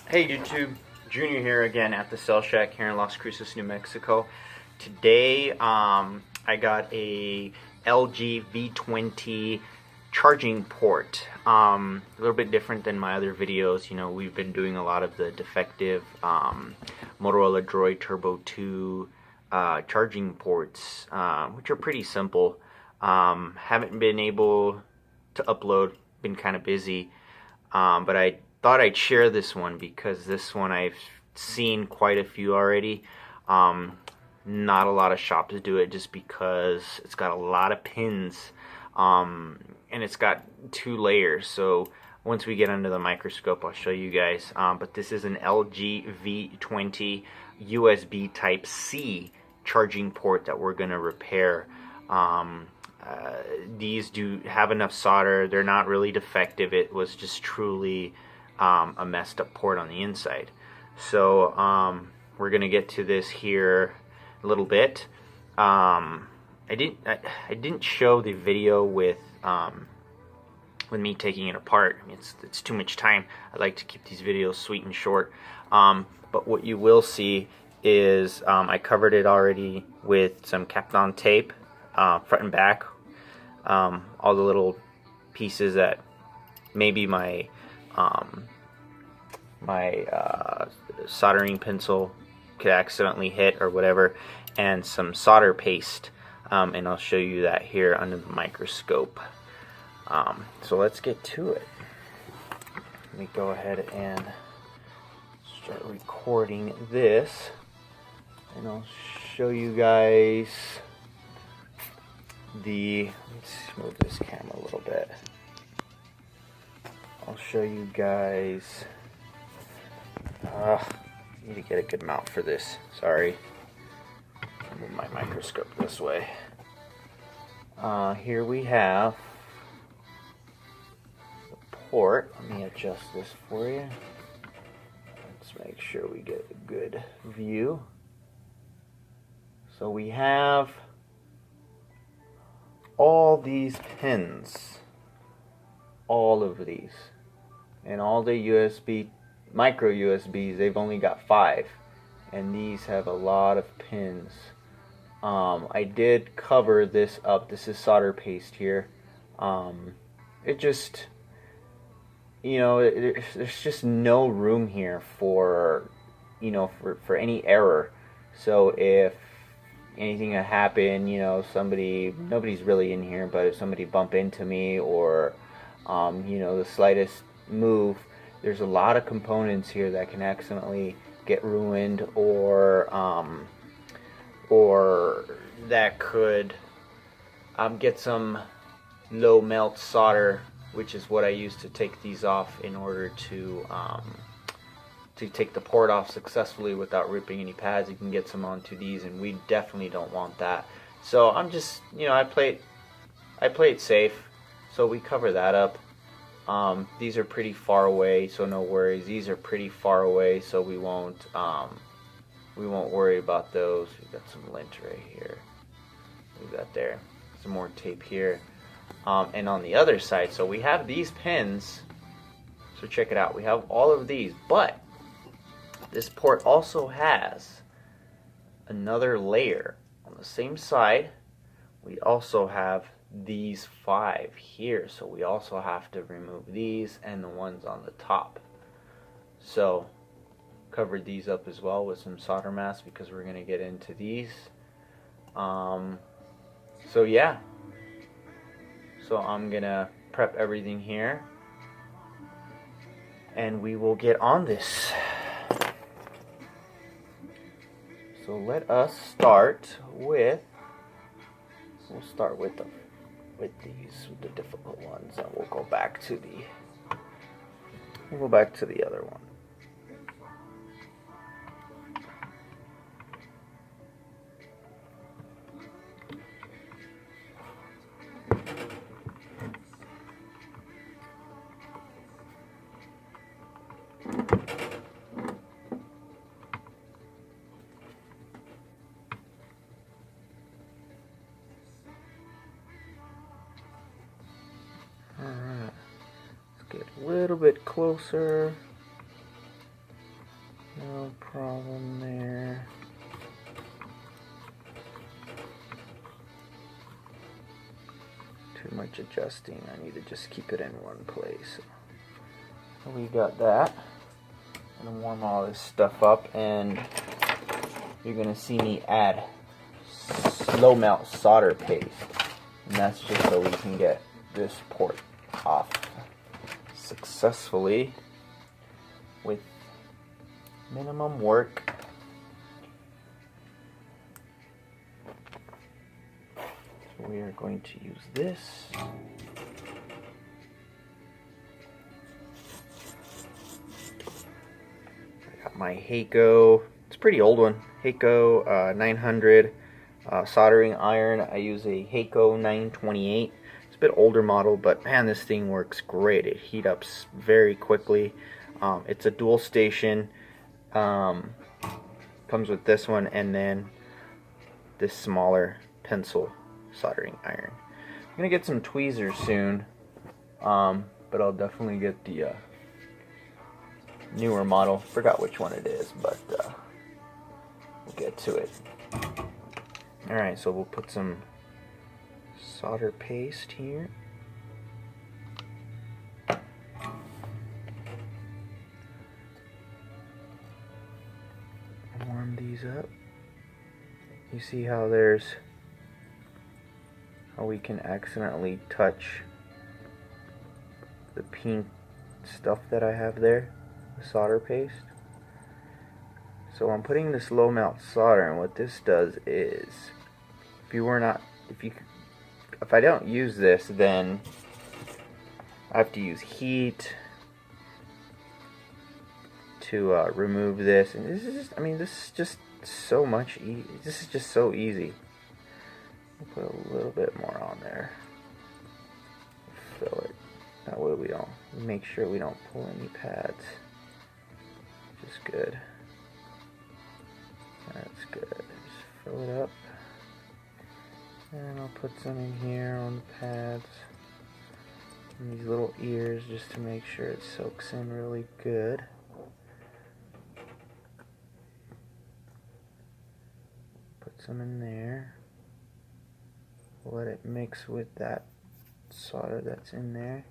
Hey YouTube, Junior here again at the Cell Shack here in Las Cruces, New Mexico. Today I got a LG V20 charging port. A little bit different than my other videos. You know, we've been doing a lot of the defective Motorola Droid Turbo 2 charging ports, which are pretty simple. Haven't been able to upload, been kind of busy, but I thought I'd share this one because this one I've seen quite a few already. Not a lot of shops do it just because it's got a lot of pins, and it's got 2 layers. So once we get under the microscope, I'll show you guys. But this is an LG V20 USB Type-C charging port that we're gonna repair. These do have enough solder. They're not really defective. It was just truly a messed up port on the inside. So we're gonna get to this here a little bit. I didn't show the video with me taking it apart. I mean, it's too much time. I like to keep these videos sweet and short. But what you will see is I covered it already with some Kapton tape, front and back. All the little pieces that maybe my soldering pencil could accidentally hit or whatever, and some solder paste, and I'll show you that here under the microscope. So let's get to it. Let me go ahead and start recording this, and I'll show you guys let's move this camera a little bit. I'll show you guys. Need to get a good mount for this. Sorry. I'll move my microscope this way. Here we have the port. Let me adjust this for you. Let's make sure we get a good view. So we have all these pins. All of these. And all the USB, micro USBs, they've only got 5. And these have a lot of pins. I did cover this up. This is solder paste here. It just, you know, there's just no room here for, you know, for any error. So if anything that happened, you know, nobody's really in here, but if somebody bump into me or you know, the slightest move, there's a lot of components here that can accidentally get ruined, or that could get some low melt solder, which is what I use to take these off in order to take the port off successfully without ripping any pads. You can get some onto these, and we definitely don't want that. So I'm just, you know, I play it safe. So we cover that up. These are pretty far away, so no worries. These are pretty far away, so we won't worry about those. We've got some lint right here. We've got there. Some more tape here. And on the other side, so we have these pins. So check it out. We have all of these, but this port also has another layer on the same side. We also have these 5 here, so we also have to remove these and the ones on the top. So covered these up as well with some solder mask because we're going to get into these. So yeah, so I'm gonna prep everything here and we will get on this. So let us start with, we'll start with the difficult ones, and we'll go back to the other one. Alright, let's get a little bit closer. problem there. Too much adjusting. I need to just keep it in one place. So we got that. I'm gonna warm all this stuff up, and you're gonna see me add slow melt solder paste, and that's just so we can get this port off successfully with minimum work. So we are going to use this. I got my Heiko, it's a pretty old one, Heiko 900 soldering iron. I use a Heiko 928. It's a bit older model, but man, this thing works great. It heats up very quickly. It's a dual station. Comes with this one and then this smaller pencil soldering iron. I'm gonna get some tweezers soon, but I'll definitely get the newer model. Forgot which one it is, but we'll get to it. Alright, so we'll put some solder paste here. Warm these up. You see how we can accidentally touch the pink stuff that I have there, the solder paste. So I'm putting this low melt solder, and what this does is, if I don't use this, then I have to use heat to remove this, and this is just so much easy. This is just so easy. I'll put a little bit more on there. Fill it. That way we make sure we don't pull any pads. Which is good. That's good. Just fill it up. And I'll put some in here on the pads. And these little ears, just to make sure it soaks in really good. Put some in there. Let it mix with that solder that's in there.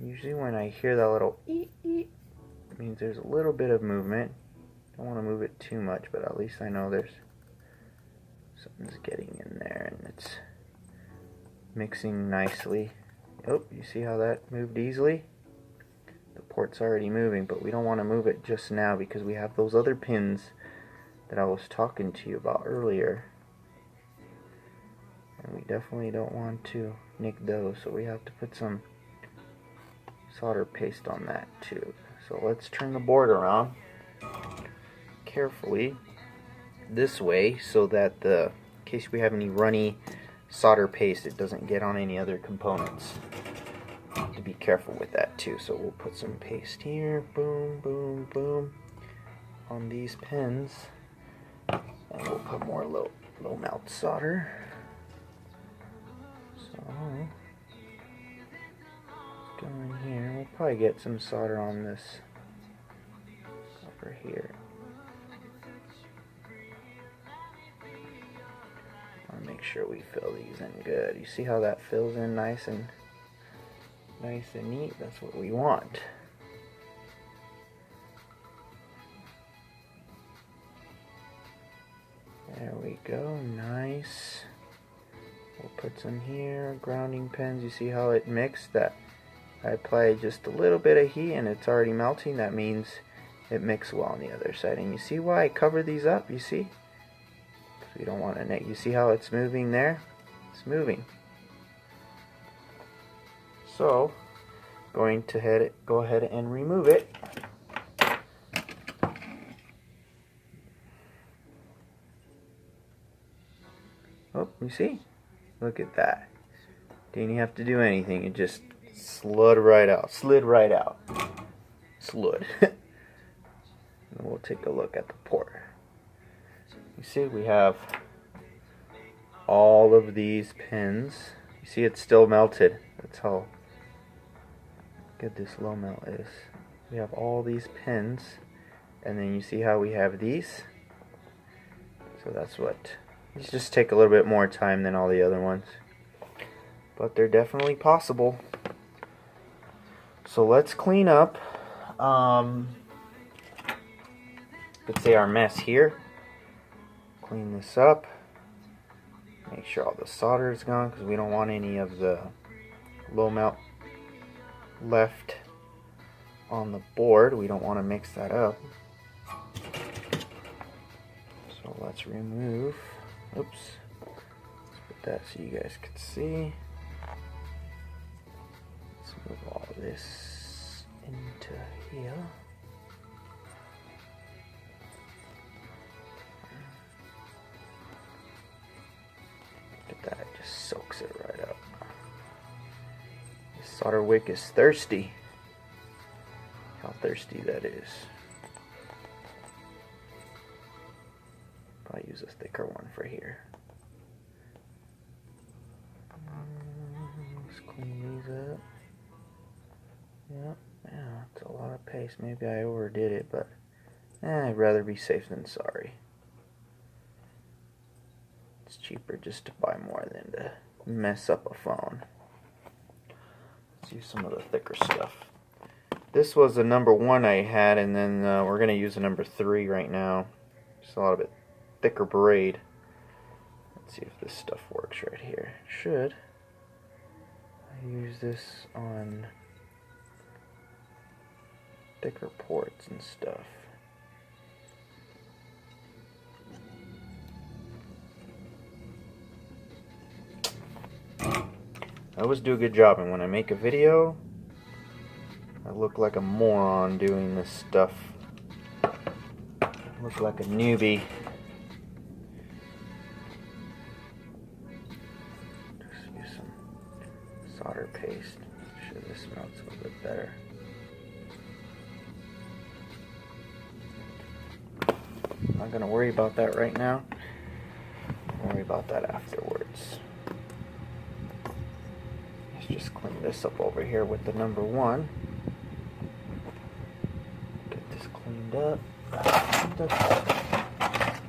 Usually when I hear that little eep, eep, it means there's a little bit of movement. Don't want to move it too much, but at least I know there's something's getting in there and it's mixing nicely. Oh, you see how that moved easily? The port's already moving, but we don't want to move it just now because we have those other pins that I was talking to you about earlier. And we definitely don't want to nick those, so we have to put some solder paste on that too. So let's turn the board around carefully this way so that in case we have any runny solder paste, it doesn't get on any other components. Have to be careful with that too. So we'll put some paste here, boom, boom, boom, on these pins, and we'll put more low melt solder. So let's go in here. We'll probably get some solder on this over here. I'll make sure we fill these in good. You see how that fills in nice and neat? That's what we want. There we go, nice. We'll put some here, grounding pins. You see how it mixed? That I applied just a little bit of heat and it's already melting. That means it mixed well on the other side. And you see why I cover these up? You see? So you don't want to you see how it's moving there? It's moving. So, going to go ahead and remove it. Oh, you see? Look at that. Didn't have to do anything. It just slid right out. Slid. And we'll take a look at the port. You see we have all of these pins. You see it's still melted. That's how good this low melt is. We have all these pins And then you see how we have these? So that's what, these just take a little bit more time than all the other ones. But they're definitely possible. So let's clean up, let's say our mess here. Clean this up. Make sure all the solder is gone because we don't want any of the low melt left on the board. We don't want to mix that up. So let's remove, oops, let's put that so you guys can see. Let's move all this into here. Look at that, it just soaks it right up. This solder wick is thirsty. How thirsty that is. I'll use a thicker one for here. Let's clean these up. Yep, yeah, it's a lot of paste. Maybe I overdid it, but I'd rather be safe than sorry. It's cheaper just to buy more than to mess up a phone. Let's use some of the thicker stuff. This was the number 1 I had, and then we're going to use the number 3 right now. Just a lot of it thicker braid. Let's see if this stuff works right here. It should. I use this on thicker ports and stuff. I always do a good job, and when I make a video, I look like a moron doing this stuff. I look like a newbie. Just use some solder paste. Make sure this melts a little bit better. I'm not going to worry about that right now. I'll worry about that afterwards. Let's just clean this up over here with the number 1. Get this cleaned up.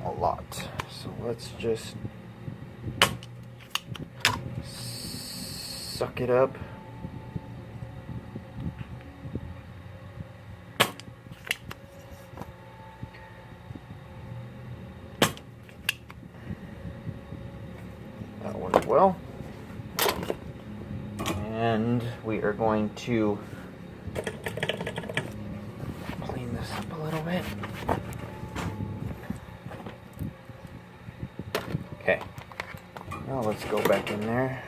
A lot. So let's just suck it up. That worked well. And we are going to clean this up a little bit. Okay, now let's go back in there.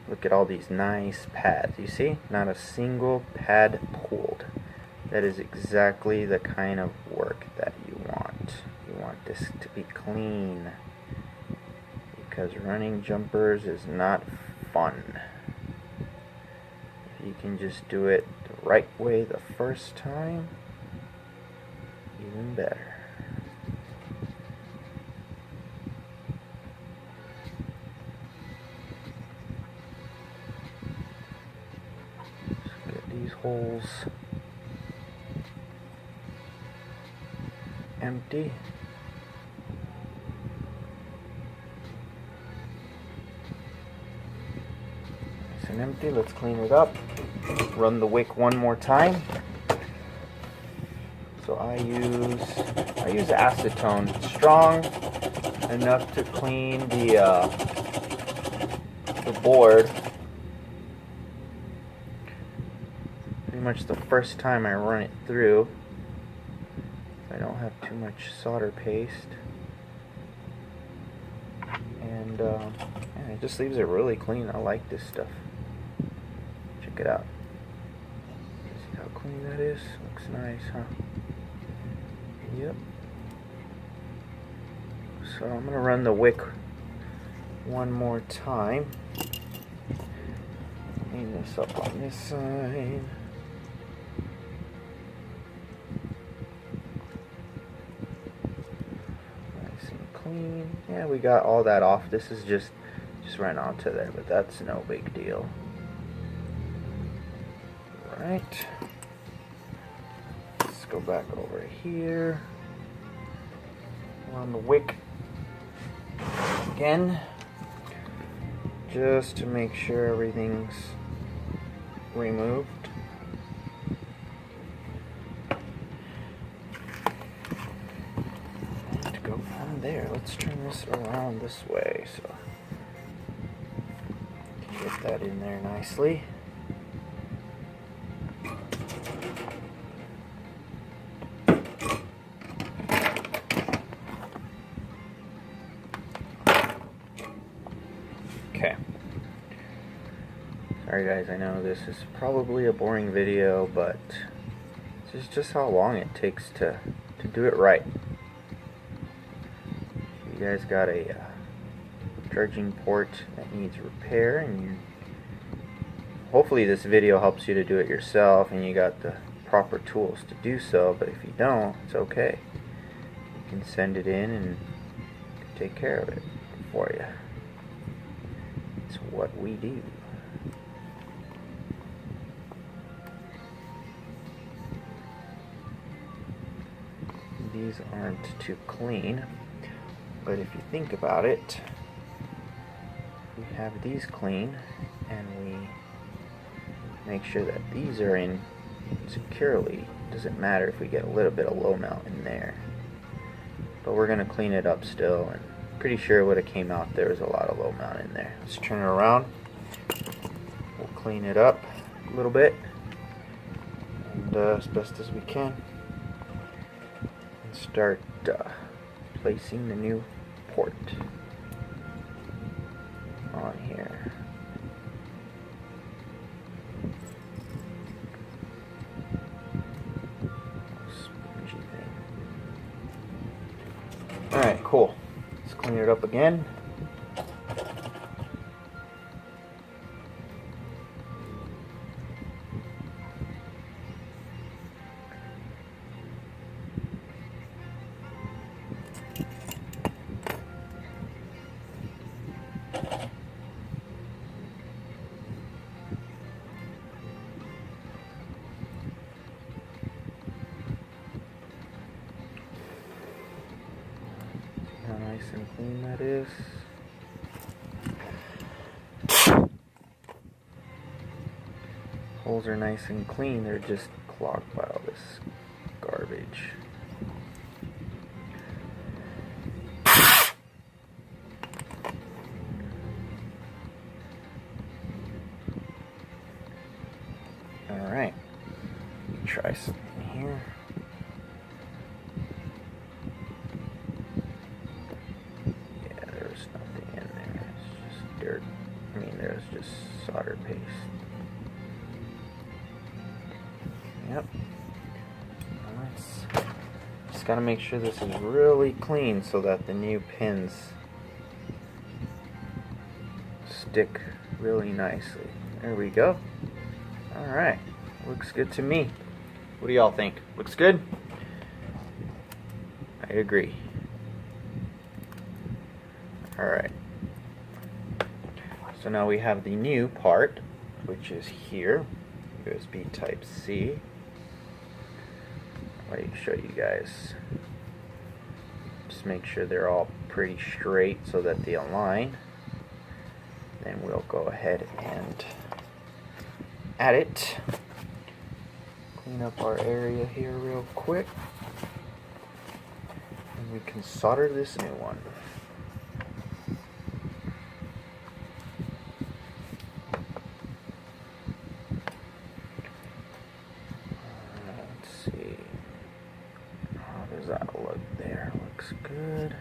Look at all these nice pads. You see? Not a single pad pulled. That is exactly the kind of work that you want. You want this to be clean, because running jumpers is not fun. If you can just do it the right way the first time, even better. Just get these holes empty. Nice and empty. Let's clean it up. Run the wick one more time. So I use acetone, strong enough to clean the board. Pretty much the first time I run it through. I don't have too much solder paste, and yeah, it just leaves it really clean. I like this stuff. Check it out. See how clean that is? Looks nice, huh? Yep. So I'm gonna run the wick one more time. Clean this up on this side. Clean. Yeah, we got all that off. This is just ran onto there, but that's no big deal. Right. go back over here on the wick again, just to make sure everything's removed. And to go from there, let's turn this around this way so get that in there nicely. Okay. Sorry guys, I know this is probably a boring video, but this is just how long it takes to do it right. You guys got a charging port that needs repair, and hopefully this video helps you to do it yourself and you got the proper tools to do so, but if you don't, it's okay. You can send it in and take care of it for you. It's what we do. These aren't too clean, but if you think about it, we have these clean and we make sure that these are in securely. Doesn't matter if we get a little bit of low mount in there, but we're gonna clean it up still, and pretty sure it would have came out there was a lot of low mount in there. Let's turn it around. We'll clean it up a little bit and as best as we can, and start placing the new port on here. Spongy thing. Alright, cool. Let's clean it up again. How nice and clean that is. Holes are nice and clean, they're just clogged by all this garbage. Alright, try something here. Dirt. I mean, there's just solder paste. Yep. Just gotta make sure this is really clean so that the new pins stick really nicely. There we go. Alright. Looks good to me. What do y'all think? Looks good? I agree. Alright. So now we have the new part, which is here, USB type C. Let me show you guys. Just make sure they're all pretty straight so that they align. Then we'll go ahead and add it. Clean up our area here real quick. And we can solder this new one. That look there looks good,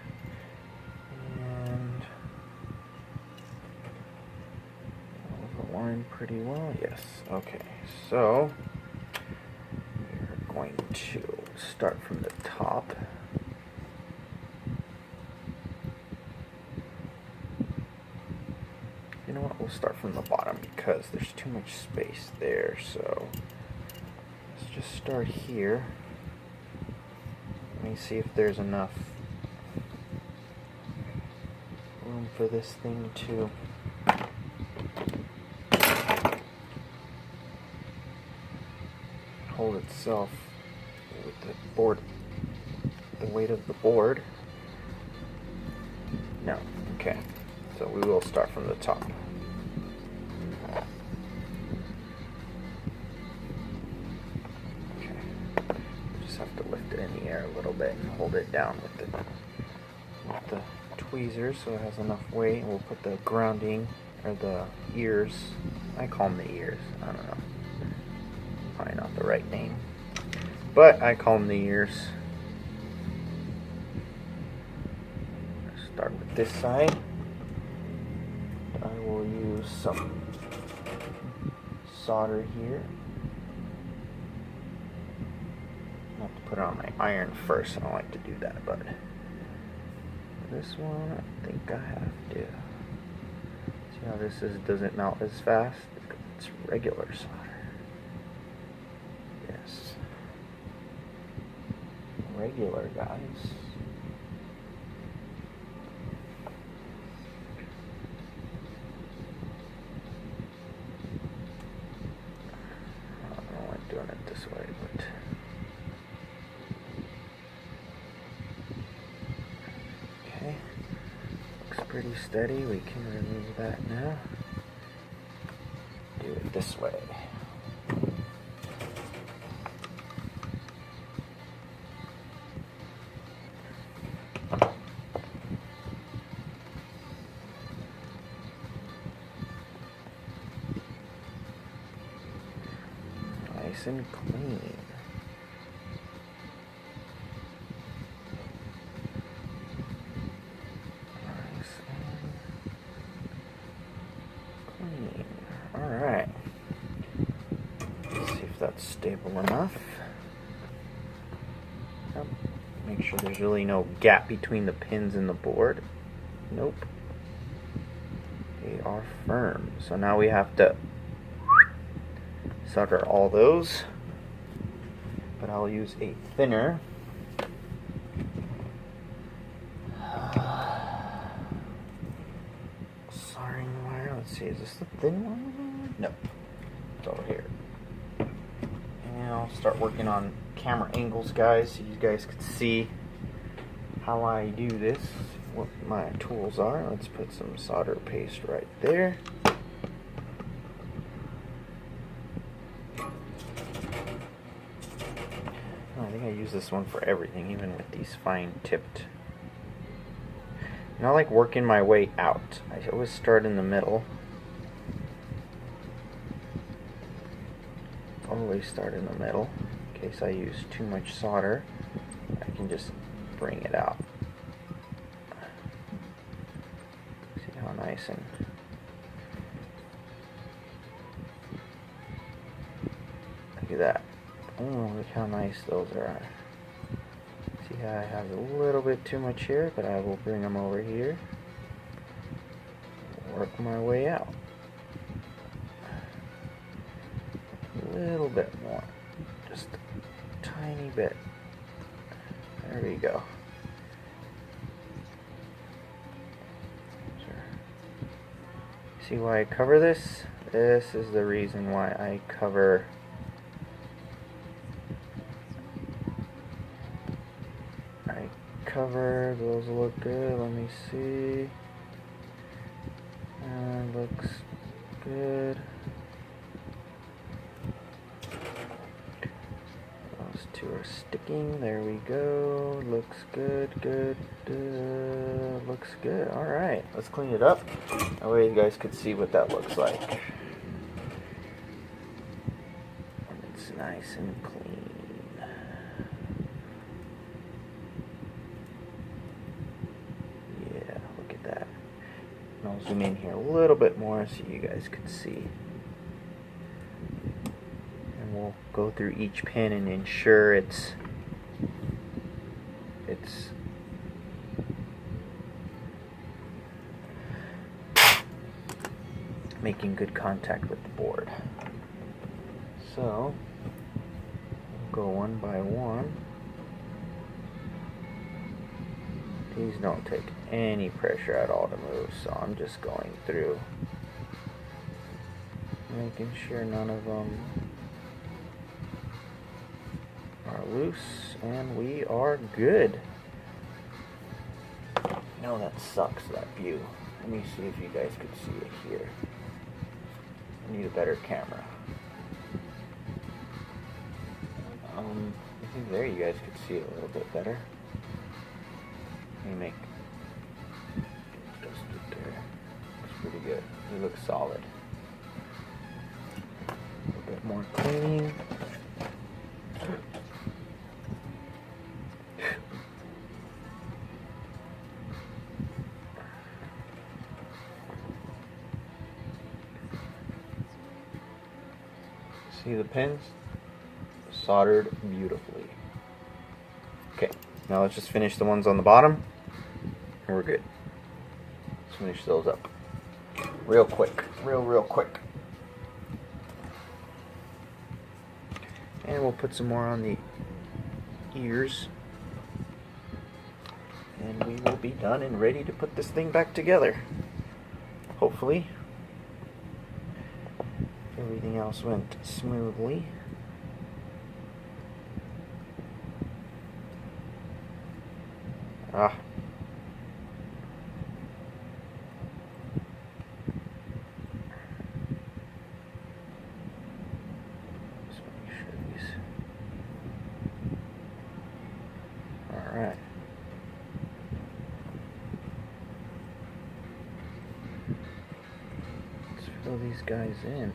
and will align pretty well. Yes. Okay, so we're going to start from the top. You know what? We'll start from the bottom because there's too much space there. So let's just start here. Let me see if there's enough room for this thing to hold itself with the board, the weight of the board. No, okay. So we will start from the top. Okay. Just have to lift it in the air a little bit and hold it down with the tweezers so it has enough weight. We'll put the grounding, or the ears. I call them the ears. I don't know. Probably not the right name, but I call them the ears. Start with this side. I will use some solder here. I have to put it on my iron first. I don't like to do that, but this one I think I have to. See how this doesn't melt as fast? It's regular solder. Yes. Regular, guys. I don't like doing it this way, but okay. Looks pretty steady. We can remove that now. Do it this way. Nice and clean. Nice and clean. Alright. Let's see if that's stable enough. Yep. Make sure there's really no gap between the pins and the board. Nope. They are firm. So now we have to solder all those, but I'll use a thinner soldering wire. Let's see, is this the thin one? No, it's over here. And I'll start working on camera angles, guys, so you guys can see how I do this, what my tools are. Let's put some solder paste right there. I think I use this one for everything, even with these fine tipped. And I like working my way out. I always start in the middle. Always start in the middle. In case I use too much solder, I can just bring it out. See how nice and look at that. Oh, look how nice those are. See how I have a little bit too much here, but I will bring them over here. Work my way out. A little bit more. Just a tiny bit. There we go. See why I cover this? This is the reason why I cover those look good. Let me see. Looks good. Those two are sticking. There we go. Looks good. Looks good. Alright, let's clean it up. That way you guys could see what that looks like. And it's nice and clean. I'll zoom in here a little bit more so you guys can see. And we'll go through each pin and ensure it's making good contact with the board. So we'll go one by one. These don't take any pressure at all to move, so I'm just going through, making sure none of them are loose, and we are good. No, that sucks, that view. Let me see if you guys could see it here. I need a better camera. I think there you guys could see it a little bit better. Let me make just it there. Looks pretty good. It looks solid. A little bit more cleaning. See the pins? Soldered beautifully. Okay, now let's just finish the ones on the bottom, and we're good. Let's finish those up real quick, real quick. And we'll put some more on the ears, and we will be done and ready to put this thing back together. Hopefully everything else went smoothly. Ah. Just make sure these. All right. Let's fill these guys in.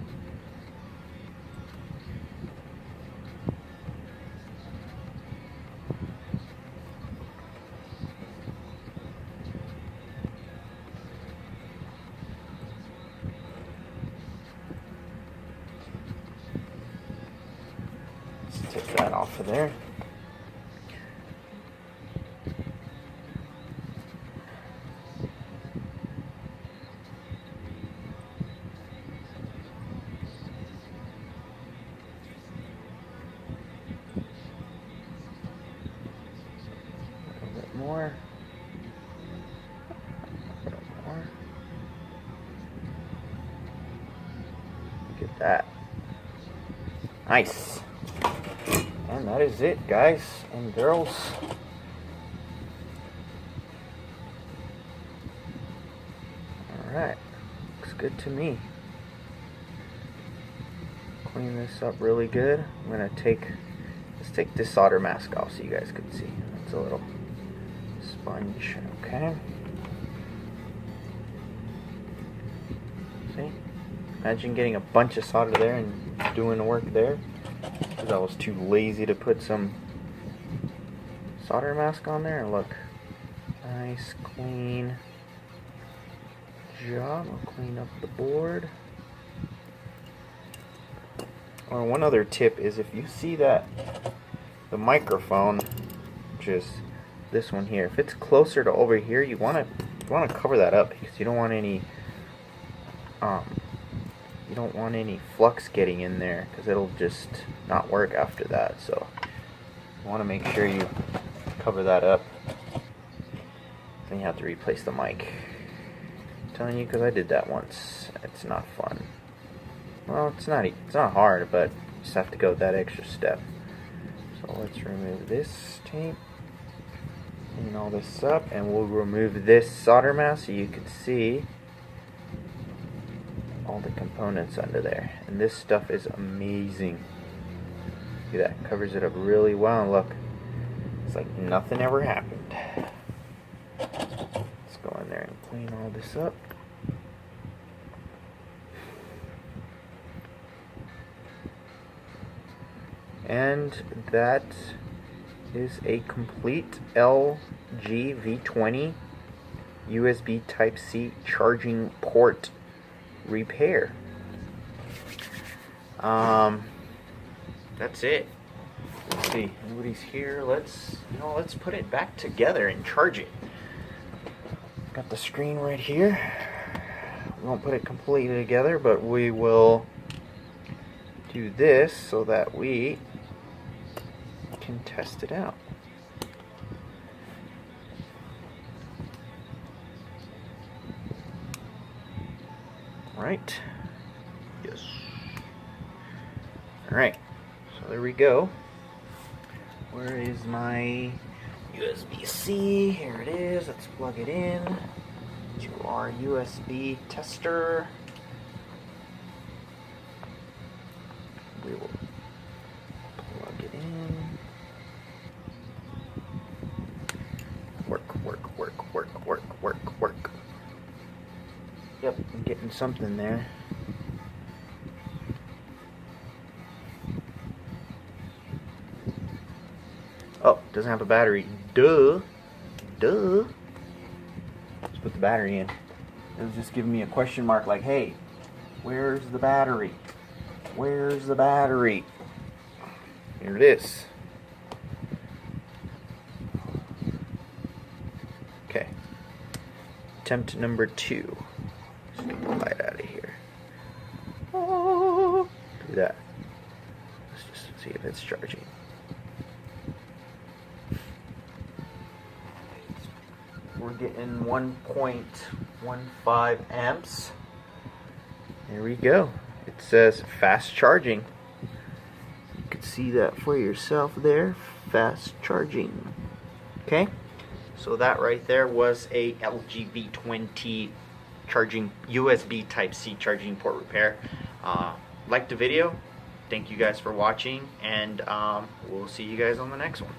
Take that off of there. A little bit more. A little more. Look at that. Nice. And that is it, guys and girls. Alright, looks good to me. Clean this up really good. I'm gonna let's take this solder mask off so you guys can see. It's a little sponge, okay? See? Imagine getting a bunch of solder there and doing the work there. Because I was too lazy to put some solder mask on there. Look, nice clean job. I'll clean up the board. Or one other tip is if you see that the microphone, which is this one here, if it's closer to over here, you want to cover that up because you don't want any flux getting in there because it'll just not work after that. So you want to make sure you cover that up. Then you have to replace the mic. I'm telling you because I did that once. It's not fun. Well, it's not hard, but you just have to go that extra step. So let's remove this tape. Clean all this up, and we'll remove this solder mask so you can see all the components under there. And this stuff is amazing. See, that covers it up really well, and look, it's like nothing ever happened. Let's go in there and clean all this up. And that is a complete LG V20 USB Type-C charging port repair. That's it. Let's see, nobody's here. Let's put it back together and charge it. Got the screen right here. We won't put it completely together, but we will do this so that we can test it out. Right? Yes. Alright, so there we go. Where is my USB-C? Here it is. Let's plug it in to our USB tester. We will plug it in. Work. Yep, I'm getting something there. Oh, doesn't have a battery. Duh. Let's put the battery in. It was just giving me a question mark like, hey, where's the battery? Where's the battery? Here it is. Okay. Attempt number 2. Let's get the light out of here. Oh, do that. Let's just see if it's charging. We're getting 1.15 amps. There we go. It says fast charging. You can see that for yourself there. Fast charging. Okay. So that right there was a LG V20 charging USB Type-C charging port repair. Like the video. Thank you guys for watching, and we'll see you guys on the next one.